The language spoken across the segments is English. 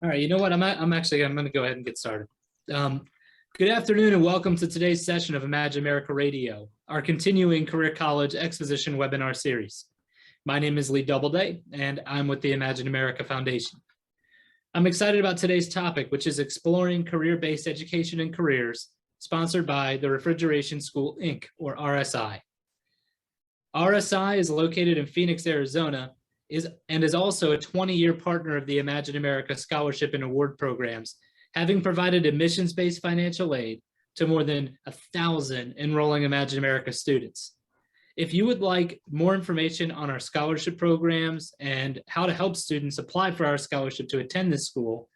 All right, you know what? I'm going to go ahead and get started. Um, Good afternoon and welcome to today's session of Imagine America Radio, our continuing Career College Exposition webinar series. My name is Lee Doubleday, and I'm with the Imagine America Foundation. I'm excited about today's topic, which is exploring career-based education and careers, sponsored by the Refrigeration School, Inc., or RSI. RSI is located in Phoenix, Arizona, and is also a 20-year partner of the Imagine America Scholarship and Award programs, having provided admissions-based financial aid to more than 1,000 enrolling Imagine America students. If you would like more information on our scholarship programs and how to help students apply for our scholarship to attend this school,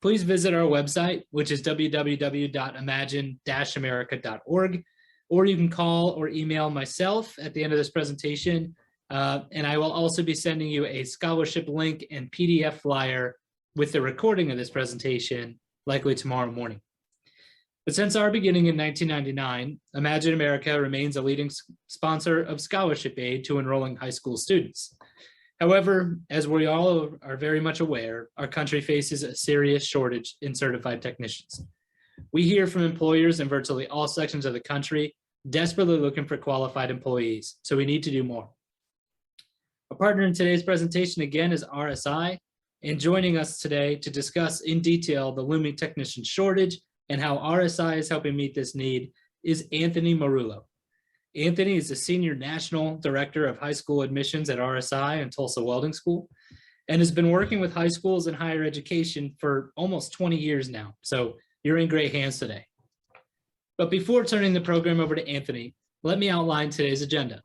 please visit our website, which is www.imagine-america.org, or you can call or email myself at the end of this presentation, and I will also be sending you a scholarship link and PDF flyer with the recording of this presentation, likely tomorrow morning. But since our beginning in 1999, Imagine America remains a leading sponsor of scholarship aid to enrolling high school students. However, as we all are very much aware, our country faces a serious shortage in certified technicians. We hear from employers in virtually all sections of the country desperately looking for qualified employees, so we need to do more. A partner in today's presentation again is RSI, and joining us today to discuss in detail the looming technician shortage and how RSI is helping meet this need is Anthony Marullo. Anthony is the Senior National Director of High School Admissions at RSI and Tulsa Welding School, and has been working with high schools and higher education for almost 20 years now. So you're in great hands today. But before turning the program over to Anthony, let me outline today's agenda.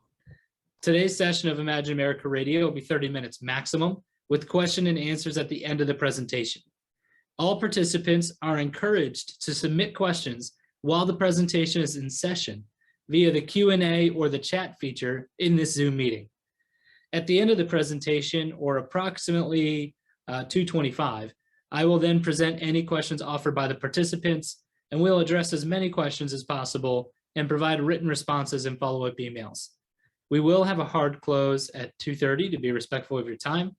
Today's session of Imagine America Radio will be 30 minutes maximum, with question and answers at the end of the presentation. All participants are encouraged to submit questions while the presentation is in session via the Q&A or the chat feature in this Zoom meeting. At the end of the presentation, or approximately 2:25, I will then present any questions offered by the participants, and we'll address as many questions as possible and provide written responses and follow-up emails. We will have a hard close at 2:30 to be respectful of your time.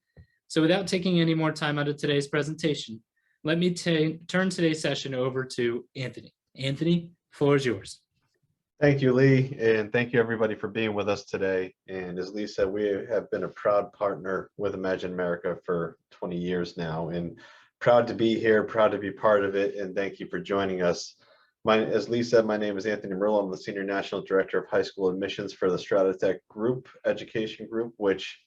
So without taking any more time out of today's presentation, let me turn today's session over to Anthony. Anthony, floor is yours. Thank you, Lee, and thank you everybody for being with us today. And as Lee said, we have been a proud partner with Imagine America for 20 years now, and proud to be here, proud to be part of it, and thank you for joining us. As Lee said, my name is Anthony Marullo. I'm the Senior National Director of High School Admissions for the Strata Tech Group, Education Group, which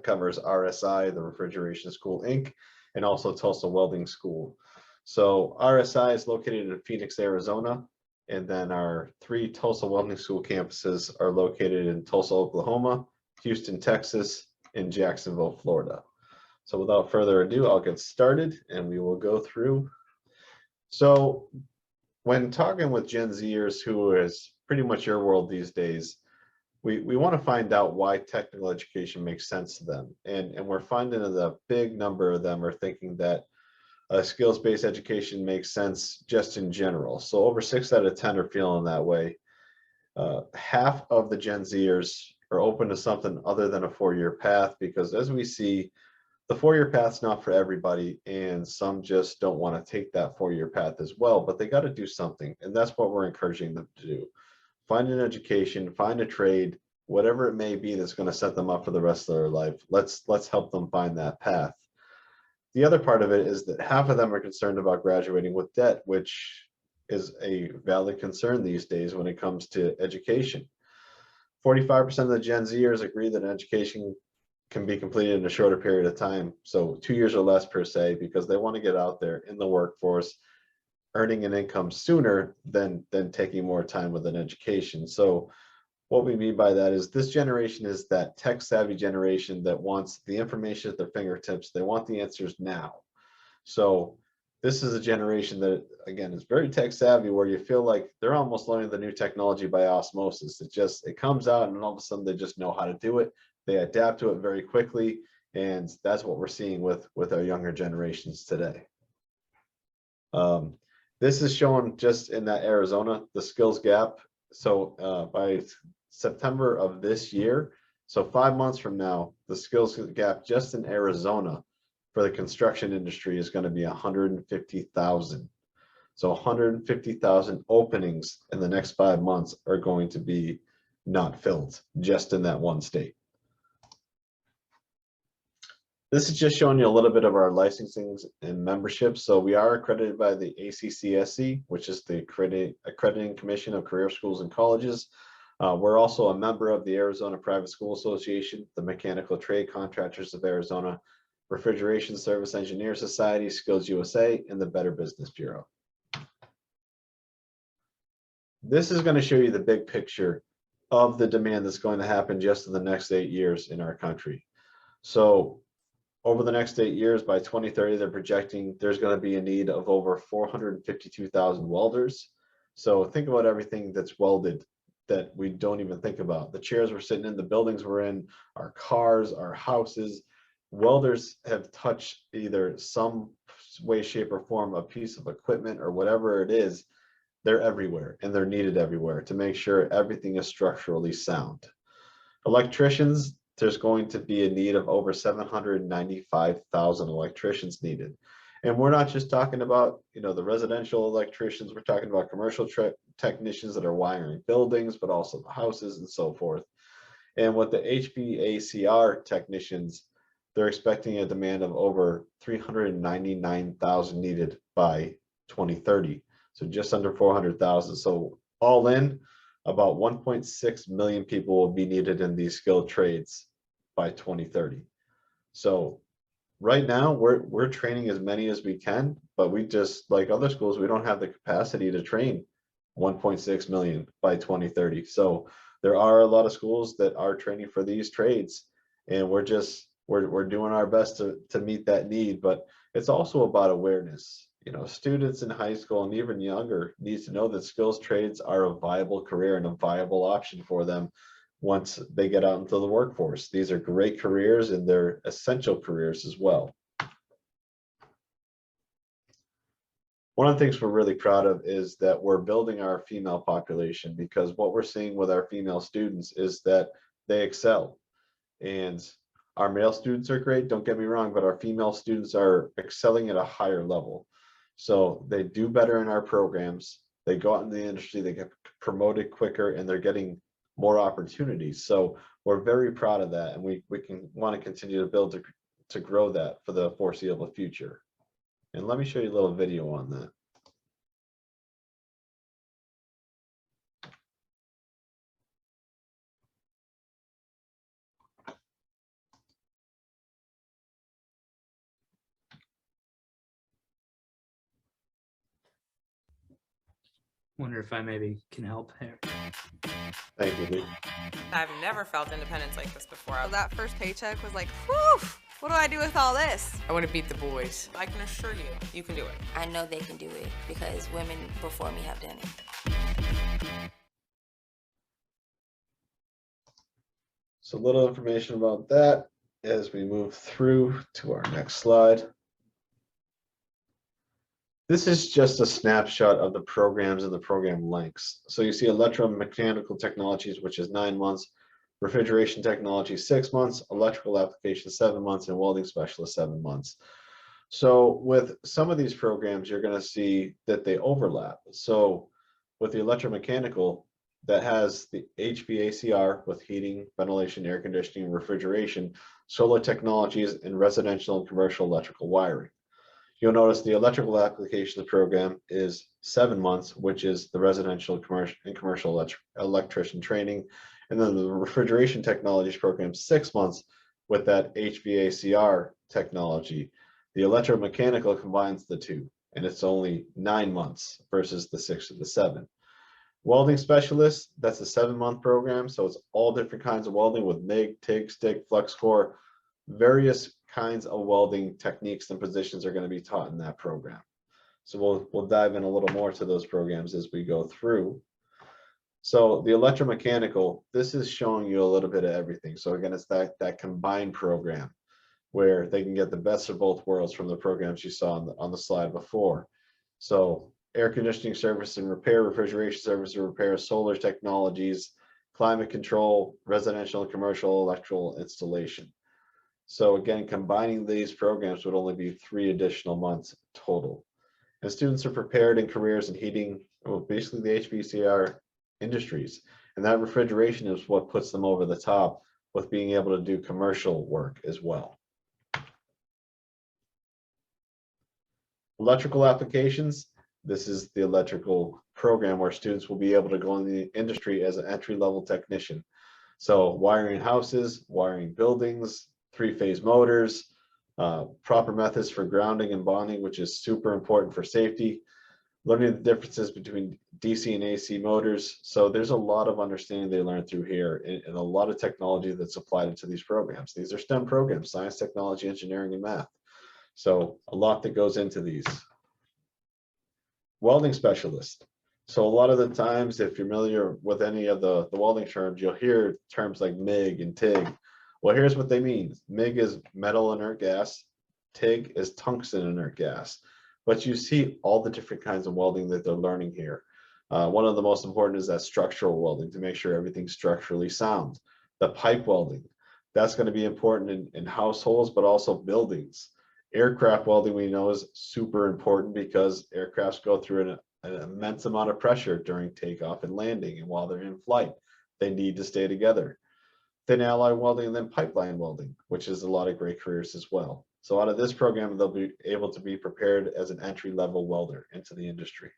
covers RSI, the Refrigeration School, Inc., and also Tulsa Welding School. So RSI is located in Phoenix, Arizona, and then our 3 Tulsa Welding School campuses are located in Tulsa, Oklahoma, Houston, Texas, and Jacksonville, Florida. So without further ado, I'll get started and we will go through. So when talking with Gen Zers, who is pretty much your world these days, we want to find out why technical education makes sense to them. And we're finding that a big number of them are thinking that skills-based education makes sense just in general. So over 6 out of 10 are feeling that way. Half of the Gen Zers are open to something other than a 4-year path, because as we see, the 4-year path's not for everybody, and some just don't want to take that 4-year path as well, but they got to do something, and that's what we're encouraging them to do. Find an education, find a trade, whatever it may be that's going to set them up for the rest of their life. Let's help them find that path. The other part of it is that half of them are concerned about graduating with debt, which is a valid concern these days when it comes to education. 45% of the Gen Zers agree that an education can be completed in a shorter period of time, so 2 years or less per se, because they want to get out there in the workforce, earning an income sooner than taking more time with an education. So what we mean by that is this generation is that tech savvy generation that wants the information at their fingertips. They want the answers now. So this is a generation that, again, is very tech savvy, where you feel like they're almost learning the new technology by osmosis. It comes out and all of a sudden they just know how to do it. They adapt to it very quickly, and that's what we're seeing with our younger generations today. This is shown just in that Arizona, the skills gap. So by September of this year, so 5 months from now, the skills gap just in Arizona for the construction industry is going to be 150,000. So 150,000 openings in the next 5 months are going to be not filled just in that one state. This is just showing you a little bit of our licensings and memberships. So we are accredited by the ACCSC, which is the Accrediting Commission of Career Schools and Colleges. We're also a member of the Arizona Private School Association, the Mechanical Trade Contractors of Arizona, Refrigeration Service Engineer Society, Skills USA, and the Better Business Bureau. This is going to show you the big picture of the demand that's going to happen just in the next 8 years in our country. So over the next 8 years, by 2030, they're projecting there's going to be a need of over 452,000 welders. So think about everything that's welded that we don't even think about. The chairs we're sitting in, the buildings we're in, our cars, our houses. Welders have touched either some way, shape, or form a piece of equipment or whatever it is. They're everywhere, and they're needed everywhere to make sure everything is structurally sound. Electricians, there's going to be a need of over 795,000 electricians needed. And we're not just talking about, the residential electricians, we're talking about commercial technicians that are wiring buildings, but also the houses and so forth. And with the HVACR technicians, they're expecting a demand of over 399,000 needed by 2030. So just under 400,000. So all in, about 1.6 million people will be needed in these skilled trades by 2030. So right now we're training as many as we can, but we just, like other schools, we don't have the capacity to train 1.6 million by 2030. So there are a lot of schools that are training for these trades, and we're doing our best to meet that need. But it's also about awareness. Students in high school and even younger need to know that skills trades are a viable career and a viable option for them once they get out into the workforce. These are great careers, and they're essential careers as well. One of the things we're really proud of is that we're building our female population, because what we're seeing with our female students is that they excel. And our male students are great, don't get me wrong, but our female students are excelling at a higher level. So they do better in our programs. They go out in the industry, they get promoted quicker, and they're getting more opportunities. So we're very proud of that, and we want to continue to build to grow that for the foreseeable future. And let me show you a little video on that. Wonder if I maybe can help here. Thank you, Lee. I've never felt independence like this before. That first paycheck was like, whew, what do I do with all this? I want to beat the boys. I can assure you, you can do it. I know they can do it because women before me have done it. So a little information about that as we move through to our next slide. This is just a snapshot of the programs and the program lengths. So you see Electromechanical Technologies, which is 9 months, Refrigeration Technology 6 months, Electrical Application 7 months, and Welding Specialist 7 months. So with some of these programs, you're going to see that they overlap. So with the Electromechanical, that has the HVACR with heating, ventilation, air conditioning, refrigeration, solar technologies, and residential and commercial electrical wiring. You'll notice the Electrical Applications program is 7 months, which is the residential and commercial electrician training. And then the Refrigeration Technologies program, 6 months with that HVACR technology. The Electromechanical combines the two, and it's only 9 months versus the 6 or the 7. Welding Specialist, that's a 7-month program. So it's all different kinds of welding with MIG, TIG, stick, flux core, various kinds of welding techniques and positions are going to be taught in that program. So we'll dive in a little more to those programs as we go through. So the Electromechanical, this is showing you a little bit of everything. So again, it's that combined program where they can get the best of both worlds from the programs you saw on the slide before. So air conditioning service and repair, refrigeration service and repair, solar technologies, climate control, residential and commercial electrical installation. So again, combining these programs would only be 3 additional months total. And students are prepared in careers in heating, well, basically the HVACR industries. And that refrigeration is what puts them over the top with being able to do commercial work as well. Electrical applications. This is the electrical program where students will be able to go in the industry as an entry-level technician. So wiring houses, wiring buildings, 3-phase motors, proper methods for grounding and bonding, which is super important for safety, learning the differences between DC and AC motors. So there's a lot of understanding they learn through here and a lot of technology that's applied into these programs. These are STEM programs, science, technology, engineering, and math. So a lot that goes into these. Welding specialist. So a lot of the times, if you're familiar with any of the welding terms, you'll hear terms like MIG and TIG. Well, here's what they mean. MIG is metal inert gas. TIG is tungsten inert gas. But you see all the different kinds of welding that they're learning here. One of the most important is that structural welding to make sure everything's structurally sound. The pipe welding, that's going to be important in households, but also buildings. Aircraft welding, we know, is super important because aircrafts go through an immense amount of pressure during takeoff and landing, and while they're in flight, they need to stay together. Thin alloy welding, and then pipeline welding, which is a lot of great careers as well. So out of this program, they'll be able to be prepared as an entry-level welder into the industry.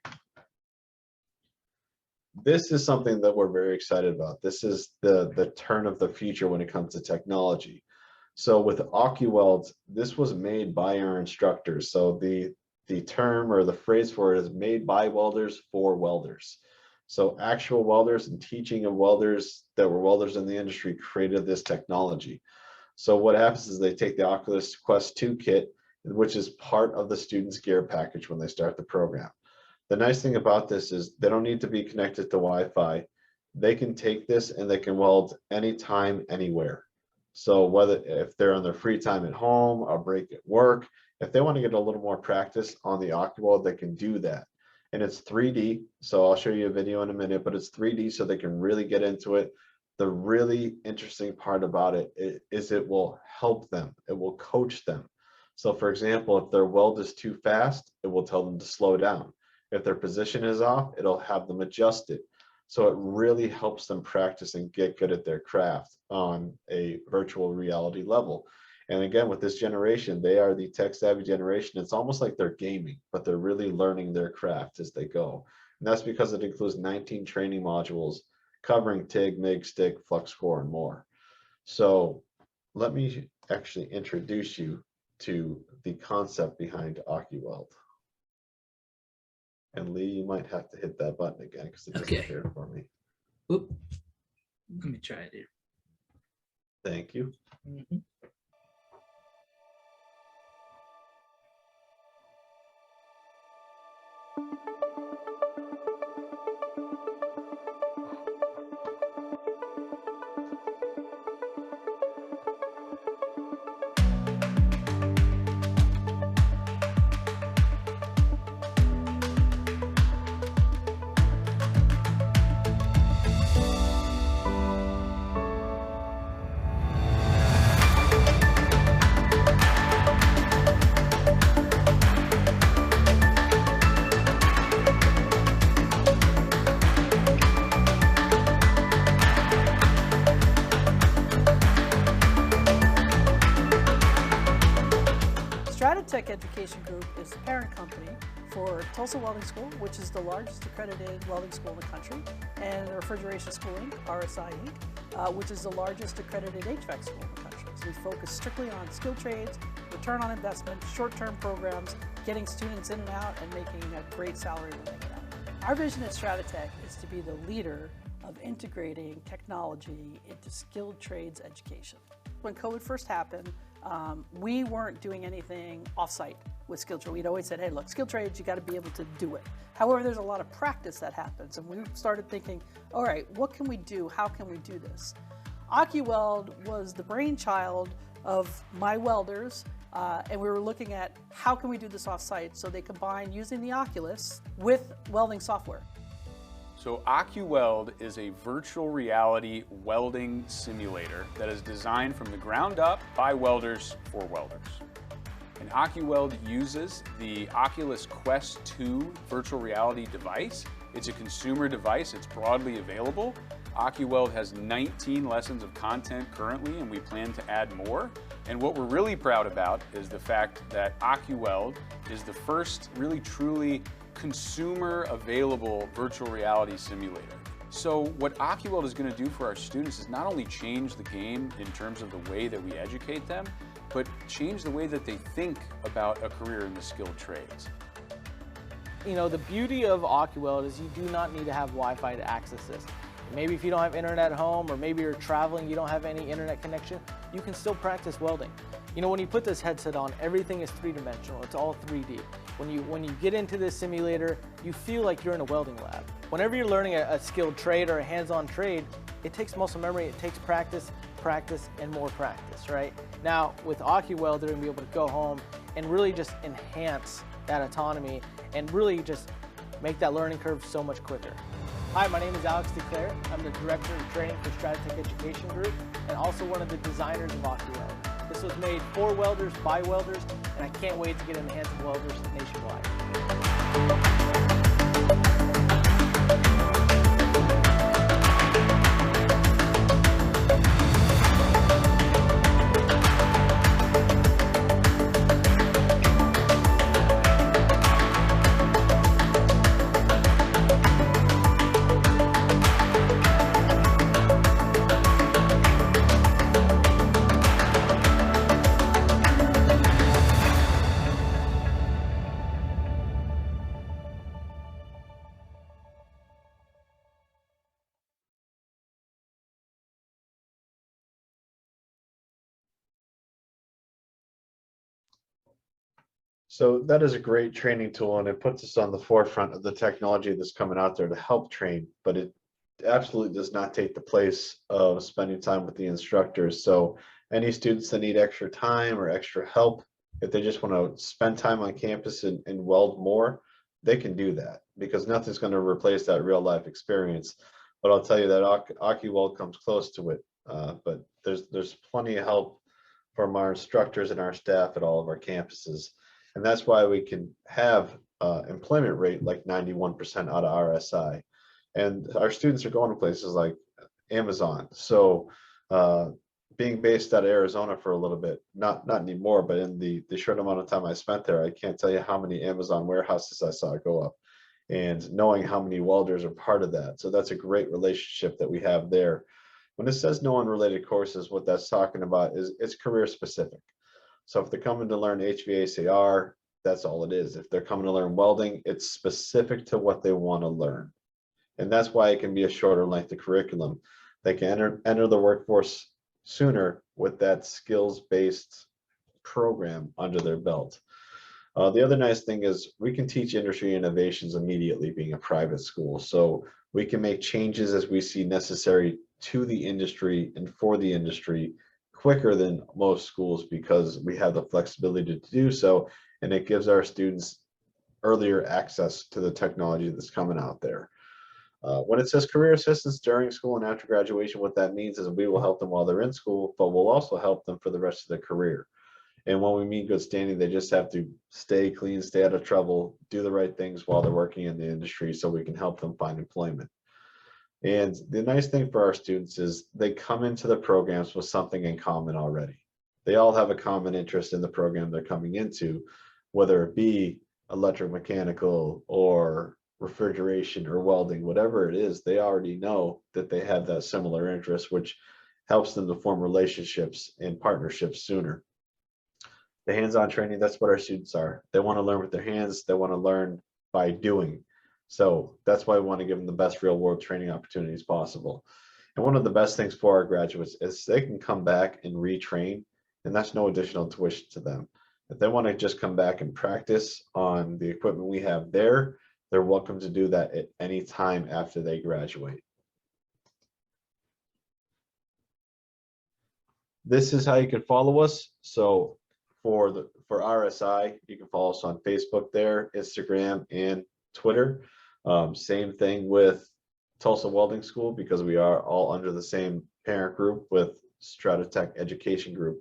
This is something that we're very excited about. This is the turn of the future when it comes to technology. So with OCUWeld, this was made by our instructors. So the term or the phrase for it is made by welders for welders. So actual welders and teaching of welders that were welders in the industry created this technology. So what happens is they take the Oculus Quest 2 kit, which is part of the student's gear package when they start the program. The nice thing about this is they don't need to be connected to Wi-Fi. They can take this and they can weld anytime, anywhere. So whether if they're on their free time at home, a break at work, if they want to get a little more practice on the OCUWeld, they can do that. And it's 3D, so I'll show you a video in a minute, but it's 3D so they can really get into it. The really interesting part about it is it will help them. It will coach them. So for example, if their weld is too fast, it will tell them to slow down. If their position is off, it'll have them adjust it. So it really helps them practice and get good at their craft on a virtual reality level. And again, with this generation, they are the tech-savvy generation. It's almost like they're gaming, but they're really learning their craft as they go. And that's because it includes 19 training modules covering TIG, MIG, stick, flux core, and more. So let me actually introduce you to the concept behind OCUWeld. And Lee, you might have to hit that button again because it doesn't appear for me. Oop. Let me try it here. Thank you. Mm-hmm. Strata Tech Education Group is the parent company for Tulsa Welding School, which is the largest accredited welding school in the country, and the Refrigeration School Inc., RSI Inc., which is the largest accredited HVAC school in the country. So we focus strictly on skilled trades, return on investment, short-term programs, getting students in and out, and making a great salary when they get out. Our vision at Strata Tech is to be the leader of integrating technology into skilled trades education. When COVID first happened, we weren't doing anything off-site with skilled trades. We'd always said, hey, look, skilled trades, you got to be able to do it. However, there's a lot of practice that happens, and we started thinking, all right, what can we do? How can we do this? OCUWeld was the brainchild of my welders, and we were looking at how can we do this off-site, so they combine using the Oculus with welding software. So OCUWeld is a virtual reality welding simulator that is designed from the ground up by welders for welders. And OCUWeld uses the Oculus Quest 2 virtual reality device. It's a consumer device, it's broadly available. OCUWeld has 19 lessons of content currently, and we plan to add more. And what we're really proud about is the fact that OCUWeld is the first really truly consumer available virtual reality simulator. So what OCUWeld is going to do for our students is not only change the game in terms of the way that we educate them, but change the way that they think about a career in the skilled trades. You know, the beauty of OCUWeld is you do not need to have Wi-Fi to access this. Maybe if you don't have internet at home, or maybe you're traveling, you don't have any internet connection, you can still practice welding. You know, when you put this headset on, everything is three-dimensional. It's all 3D. When you get into this simulator, you feel like you're in a welding lab. Whenever you're learning a skilled trade or a hands-on trade, it takes muscle memory, it takes practice, and more practice, right? Now, with OCUWeld, they're gonna be able to go home and really just enhance that autonomy and really just make that learning curve so much quicker. Hi, my name is Alex DeClaire. I'm the Director of Training for Strata Tech Education Group and also one of the designers of OCUWeld. This was made for welders, by welders, and I can't wait to get it in the hands of welders nationwide. So that is a great training tool, and it puts us on the forefront of the technology that's coming out there to help train, but it absolutely does not take the place of spending time with the instructors. So any students that need extra time or extra help, if they just want to spend time on campus and weld more, they can do that, because nothing's going to replace that real life experience. But I'll tell you that OCUWeld comes close to it. But there's plenty of help from our instructors and our staff at all of our campuses. And that's why we can have employment rate like 91% out of RSI. And our students are going to places like Amazon. So being based out of Arizona for a little bit, not anymore, but in the short amount of time I spent there, I can't tell you how many Amazon warehouses I saw go up, and knowing how many welders are part of that. So that's a great relationship that we have there. When it says no unrelated courses, what that's talking about is it's career specific. So if they're coming to learn HVACR, that's all it is. If they're coming to learn welding, it's specific to what they want to learn. And that's why it can be a shorter length of curriculum. They can enter the workforce sooner with that skills-based program under their belt. The other nice thing is we can teach industry innovations immediately, being a private school. So we can make changes as we see necessary to the industry and for the industry quicker than most schools, because we have the flexibility to do so, and it gives our students earlier access to the technology that's coming out there. When it says career assistance during school and after graduation, what that means is we will help them while they're in school, but we'll also help them for the rest of their career. And when we mean good standing, they just have to stay clean, stay out of trouble, do the right things while they're working in the industry, so we can help them find employment. And the nice thing for our students is they come into the programs with something in common already. They all have a common interest in the program they're coming into, whether it be electromechanical or refrigeration or welding, whatever it is, they already know that they have that similar interest, which helps them to form relationships and partnerships sooner. The hands-on training, that's what our students are. They want to learn with their hands. They want to learn by doing. So that's why we want to give them the best real world training opportunities possible. And one of the best things for our graduates is they can come back and retrain, and that's no additional tuition to them. If they want to just come back and practice on the equipment we have there, they're welcome to do that at any time after they graduate. This is how you can follow us. So for RSI, you can follow us on Facebook there, Instagram, and Twitter. Same thing with Tulsa Welding School because we are all under the same parent group with Strata Tech Education Group.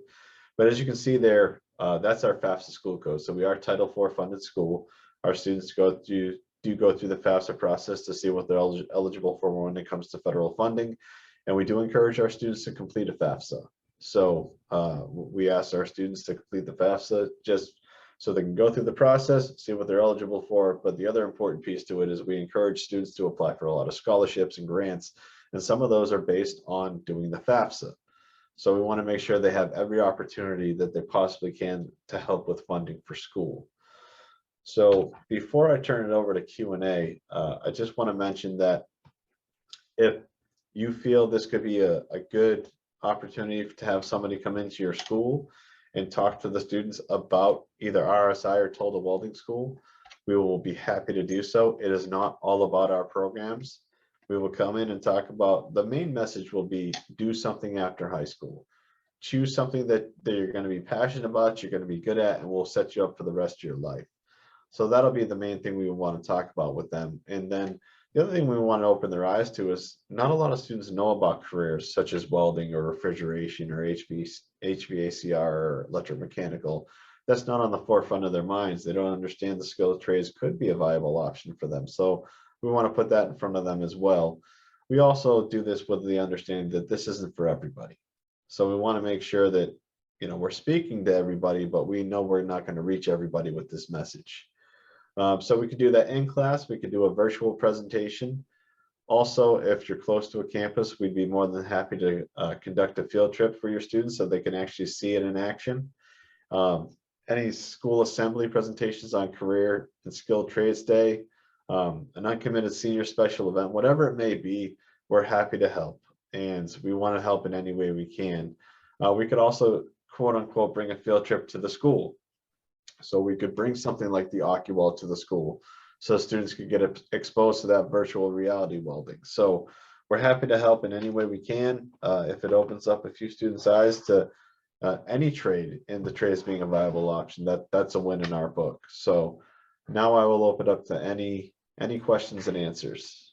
But as you can see there, that's our FAFSA school code. So we are Title IV funded school. Our students go through the FAFSA process to see what they're eligible for when it comes to federal funding. And we do encourage our students to complete a FAFSA. So we ask our students to complete the FAFSA just so they can go through the process, see what they're eligible for. But the other important piece to it is we encourage students to apply for a lot of scholarships and grants. And some of those are based on doing the FAFSA. So we want to make sure they have every opportunity that they possibly can to help with funding for school. So before I turn it over to Q&A, I just want to mention that if you feel this could be a good opportunity to have somebody come into your school and talk to the students about either RSI or Tulsa Welding School, we will be happy to do so. It is not all about our programs. We will come in and talk about, the main message will be do something after high school. Choose something that you're going to be passionate about, you're going to be good at, and will set you up for the rest of your life. So that'll be the main thing we want to talk about with them. And then the other thing we want to open their eyes to is not a lot of students know about careers such as welding or refrigeration or HVACR or electromechanical. That's not on the forefront of their minds. They don't understand the skilled trades could be a viable option for them. So we want to put that in front of them as well. We also do this with the understanding that this isn't for everybody. So we want to make sure that, you know, we're speaking to everybody, but we know we're not going to reach everybody with this message. So we could do that in class. We could do a virtual presentation. Also, if you're close to a campus, we'd be more than happy to conduct a field trip for your students so they can actually see it in action. Any school assembly presentations on career and skilled trades day, an uncommitted senior special event, whatever it may be, we're happy to help. And we want to help in any way we can. We could also, quote unquote, bring a field trip to the school. So we could bring something like the OCU to the school so students could get exposed to that virtual reality welding. So we're happy to help in any way we can. If it opens up a few students' eyes to any trade and the trades being a viable option, that's a win in our book. So now I will open up to any questions and answers.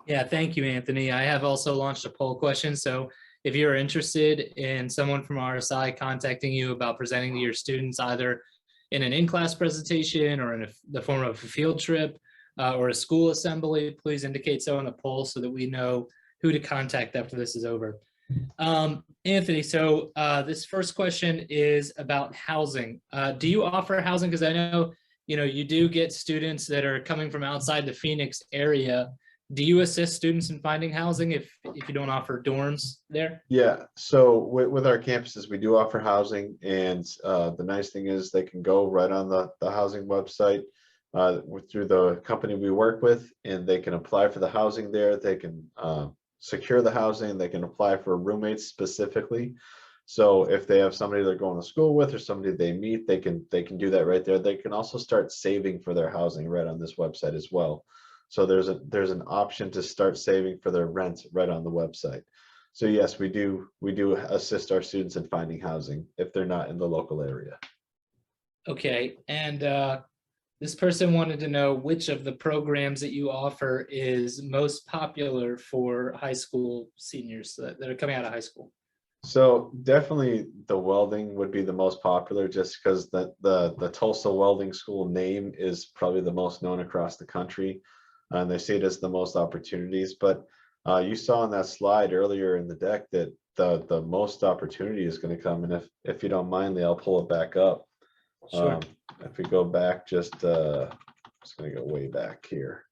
Yeah, thank you, Anthony. I have also launched a poll question. So if you're interested in someone from RSI contacting you about presenting to your students, either in an in-class presentation or in the form of a field trip or a school assembly, please indicate so in the poll so that we know who to contact after this is over. Anthony, so this first question is about housing. Do you offer housing? Because I know, you do get students that are coming from outside the Phoenix area. Do you assist students in finding housing if you don't offer dorms there? Yeah, so with our campuses, we do offer housing, and the nice thing is they can go right on the housing website through the company we work with, and they can apply for the housing there. They can secure the housing. They can apply for roommates specifically. So if they have somebody they're going to school with or somebody they meet, they can do that right there. They can also start saving for their housing right on this website as well. So there's an option to start saving for their rent right on the website. So yes, we do assist our students in finding housing if they're not in the local area. Okay, and this person wanted to know which of the programs that you offer is most popular for high school seniors that are coming out of high school. So definitely the welding would be the most popular, just because the Tulsa Welding School name is probably the most known across the country. And they see it as the most opportunities, but you saw on that slide earlier in the deck that the most opportunity is going to come. And if you don't mind, I'll pull it back up. Sure. If we go back, just going to go way back here.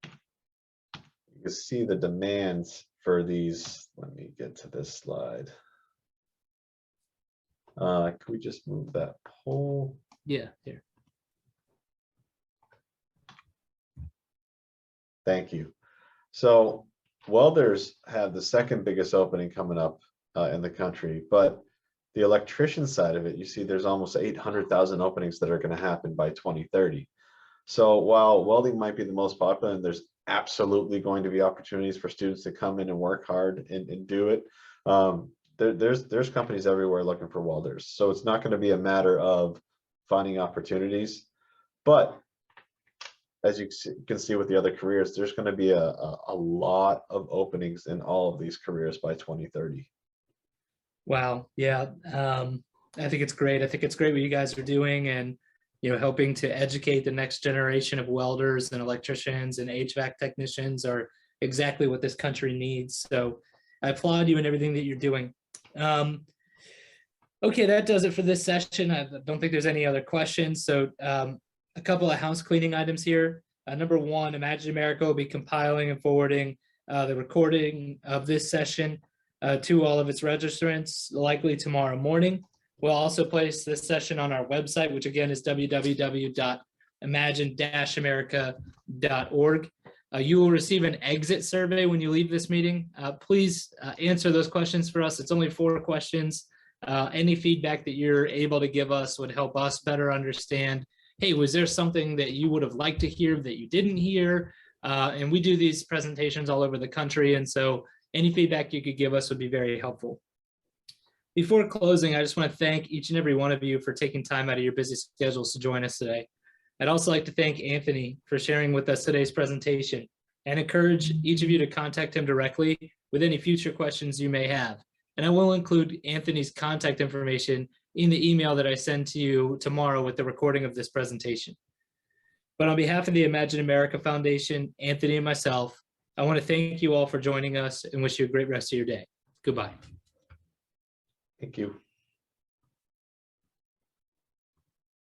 You can see the demands for these. Let me get to this slide. Can we just move that poll? Yeah, here. Thank you. So welders have the second biggest opening coming up in the country, but the electrician side of it, you see there's almost 800,000 openings that are going to happen by 2030. So while welding might be the most popular, and there's absolutely going to be opportunities for students to come in and work hard and do it, there's companies everywhere looking for welders. So it's not going to be a matter of finding opportunities, but as you can see with the other careers, there's going to be a lot of openings in all of these careers by 2030. Wow. Yeah. I think it's great. I think it's great what you guys are doing, and, you know, helping to educate the next generation of welders and electricians and HVAC technicians are exactly what this country needs. So I applaud you in everything that you're doing. Okay, that does it for this session. I don't think there's any other questions. So a couple of house cleaning items here. Number one, Imagine America will be compiling and forwarding the recording of this session to all of its registrants, likely tomorrow morning. We'll also place this session on our website, which again is www.imagine-america.org. You will receive an exit survey when you leave this meeting. Please answer those questions for us. It's only 4 questions. Any feedback that you're able to give us would help us better understand, hey, was there something that you would have liked to hear that you didn't hear? And we do these presentations all over the country, and so any feedback you could give us would be very helpful. Before closing, I just want to thank each and every one of you for taking time out of your busy schedules to join us today. I'd also like to thank Anthony for sharing with us today's presentation, and encourage each of you to contact him directly with any future questions you may have. And I will include Anthony's contact information in the email that I send to you tomorrow with the recording of this presentation. But on behalf of the Imagine America Foundation, Anthony and myself, I want to thank you all for joining us and wish you a great rest of your day. Goodbye. Thank you.